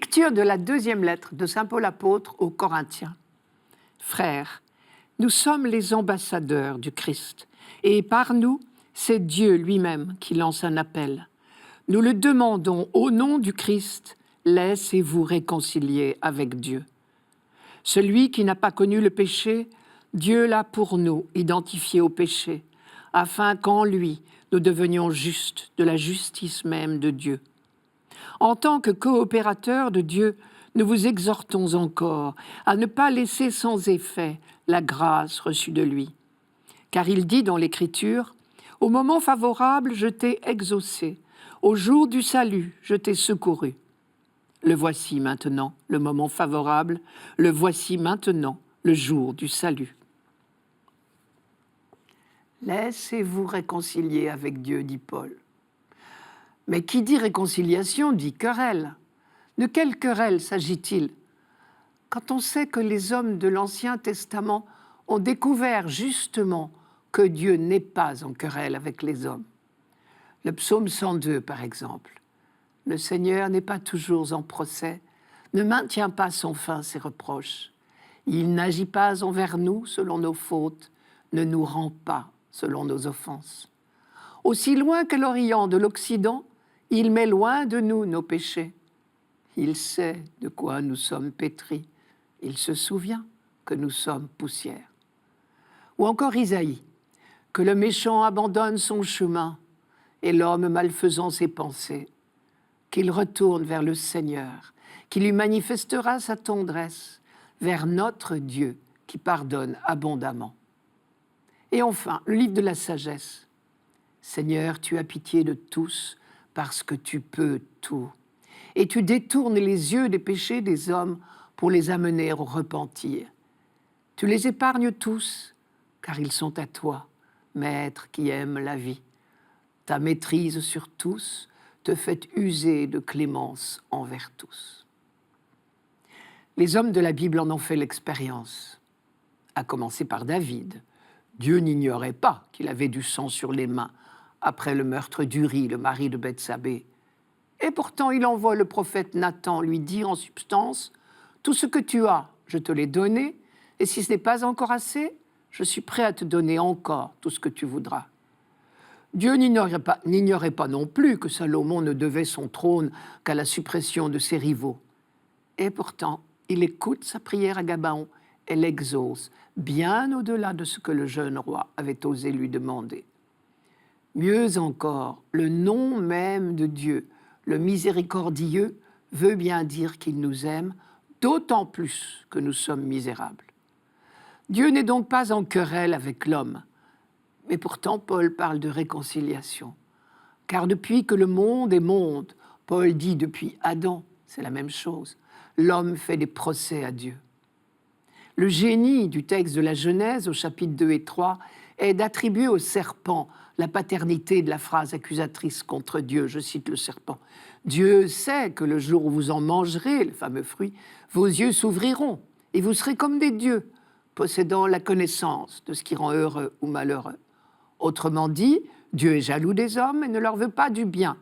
Lecture de la deuxième lettre de saint Paul apôtre aux Corinthiens. Frères, nous sommes les ambassadeurs du Christ, et par nous, c'est Dieu lui-même qui lance un appel. Nous le demandons au nom du Christ, laissez-vous réconcilier avec Dieu. Celui qui n'a pas connu le péché, Dieu l'a pour nous identifié au péché, afin qu'en lui, nous devenions justes de la justice même de Dieu. En tant que coopérateurs de Dieu, nous vous exhortons encore à ne pas laisser sans effet la grâce reçue de lui. Car il dit dans l'Écriture, « Au moment favorable, je t'ai exaucé. Au jour du salut, je t'ai secouru. » Le voici maintenant, le moment favorable. Le voici maintenant, le jour du salut. Laissez-vous réconcilier avec Dieu, dit Paul. Mais qui dit réconciliation dit querelle. De quelle querelle s'agit-il? Quand on sait que les hommes de l'Ancien Testament ont découvert justement que Dieu n'est pas en querelle avec les hommes. Le psaume 102, par exemple. Le Seigneur n'est pas toujours en procès, ne maintient pas sans fin ses reproches. Il n'agit pas envers nous selon nos fautes, ne nous rend pas selon nos offenses. Aussi loin que l'Orient de l'Occident, il met loin de nous nos péchés. Il sait de quoi nous sommes pétris. Il se souvient que nous sommes poussière. Ou encore Isaïe, que le méchant abandonne son chemin et l'homme malfaisant ses pensées, qu'il retourne vers le Seigneur, qui lui manifestera sa tendresse, vers notre Dieu qui pardonne abondamment. Et enfin, le livre de la sagesse. Seigneur, tu as pitié de tous parce que tu peux tout. Et tu détournes les yeux des péchés des hommes pour les amener au repentir. Tu les épargnes tous, car ils sont à toi, Maître qui aime la vie. Ta maîtrise sur tous te fait user de clémence envers tous. Les hommes de la Bible en ont fait l'expérience, à commencer par David. Dieu n'ignorait pas qu'il avait du sang sur les mains après le meurtre d'Uri, le mari de Bethsabée. Et pourtant, il envoie le prophète Nathan lui dire en substance « Tout ce que tu as, je te l'ai donné, et si ce n'est pas encore assez, je suis prêt à te donner encore tout ce que tu voudras. » Dieu n'ignorait pas non plus que Salomon ne devait son trône qu'à la suppression de ses rivaux. Et pourtant, il écoute sa prière à Gabaon et l'exauce, bien au-delà de ce que le jeune roi avait osé lui demander. Mieux encore, le nom même de Dieu, le miséricordieux, veut bien dire qu'il nous aime, d'autant plus que nous sommes misérables. Dieu n'est donc pas en querelle avec l'homme, mais pourtant Paul parle de réconciliation. Car depuis que le monde est monde, Paul dit depuis Adam, c'est la même chose, l'homme fait des procès à Dieu. Le génie du texte de la Genèse au chapitre 2 et 3 est d'attribuer au serpent la paternité de la phrase accusatrice contre Dieu. Je cite le serpent. « Dieu sait que le jour où vous en mangerez, le fameux fruit, vos yeux s'ouvriront et vous serez comme des dieux, possédant la connaissance de ce qui rend heureux ou malheureux. » Autrement dit, Dieu est jaloux des hommes et ne leur veut pas du bien.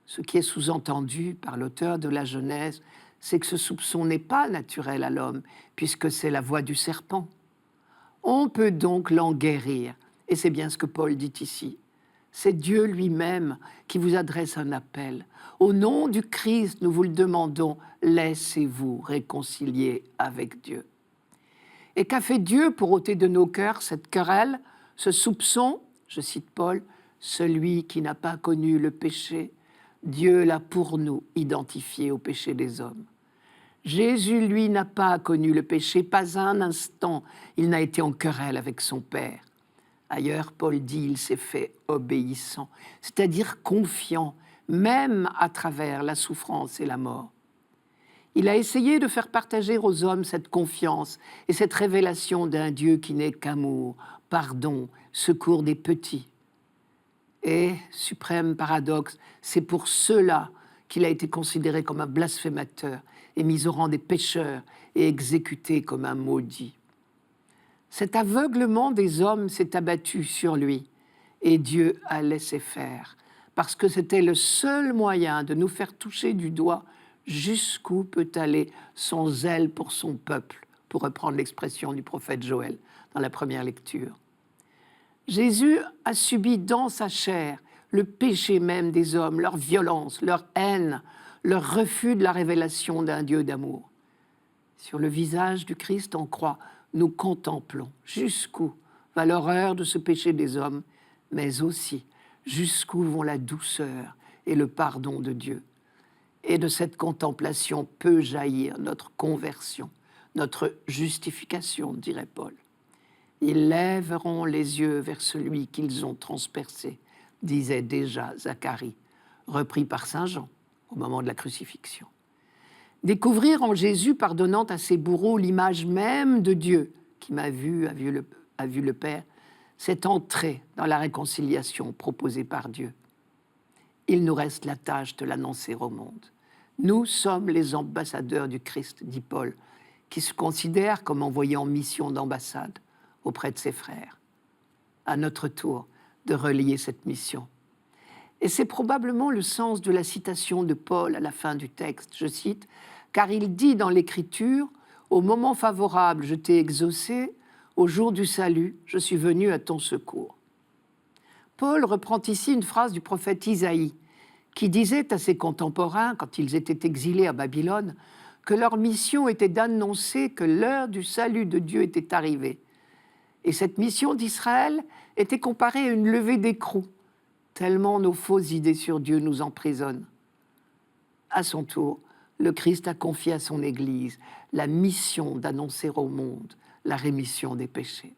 Ce qui est sous-entendu par l'auteur de la Genèse, c'est que ce soupçon n'est pas naturel à l'homme, puisque c'est la voix du serpent. On peut donc l'en guérir, et c'est bien ce que Paul dit ici. C'est Dieu lui-même qui vous adresse un appel. Au nom du Christ, nous vous le demandons, laissez-vous réconcilier avec Dieu. Et qu'a fait Dieu pour ôter de nos cœurs cette querelle, ce soupçon, je cite Paul, « Celui qui n'a pas connu le péché, Dieu l'a pour nous identifié au péché des hommes. » Jésus, lui, n'a pas connu le péché, pas un instant, il n'a été en querelle avec son Père. Ailleurs, Paul dit, il s'est fait obéissant, c'est-à-dire confiant, même à travers la souffrance et la mort. Il a essayé de faire partager aux hommes cette confiance et cette révélation d'un Dieu qui n'est qu'amour, pardon, secours des petits. Et, suprême paradoxe, c'est pour cela qu'il a été considéré comme un blasphémateur et mis au rang des pécheurs et exécuté comme un maudit. Cet aveuglement des hommes s'est abattu sur lui et Dieu a laissé faire, parce que c'était le seul moyen de nous faire toucher du doigt Jusqu'où peut aller son zèle pour son peuple, pour reprendre l'expression du prophète Joël dans la première lecture. Jésus a subi dans sa chair le péché même des hommes, leur violence, leur haine, leur refus de la révélation d'un Dieu d'amour. Sur le visage du Christ en croix, nous contemplons jusqu'où va l'horreur de ce péché des hommes, mais aussi jusqu'où vont la douceur et le pardon de Dieu. Et de cette contemplation peut jaillir notre conversion, notre justification, dirait Paul. Ils lèveront les yeux vers celui qu'ils ont transpercé, disait déjà Zacharie, repris par saint Jean au moment de la crucifixion. Découvrir en Jésus pardonnant à ses bourreaux l'image même de Dieu qui a vu le Père, c'est entrer dans la réconciliation proposée par Dieu. Il nous reste la tâche de l'annoncer au monde. Nous sommes les ambassadeurs du Christ, dit Paul, qui se considère comme envoyé en mission d'ambassade auprès de ses frères. À notre tour de relier cette mission. Et c'est probablement le sens de la citation de Paul à la fin du texte. Je cite, « Car il dit dans l'Écriture, au moment favorable, je t'ai exaucé, au jour du salut, je suis venu à ton secours. » Paul reprend ici une phrase du prophète Isaïe, qui disait à ses contemporains, quand ils étaient exilés à Babylone, que leur mission était d'annoncer que l'heure du salut de Dieu était arrivée. Et cette mission d'Israël était comparée à une levée d'écrou, tellement nos fausses idées sur Dieu nous emprisonnent. À son tour, le Christ a confié à son Église la mission d'annoncer au monde la rémission des péchés.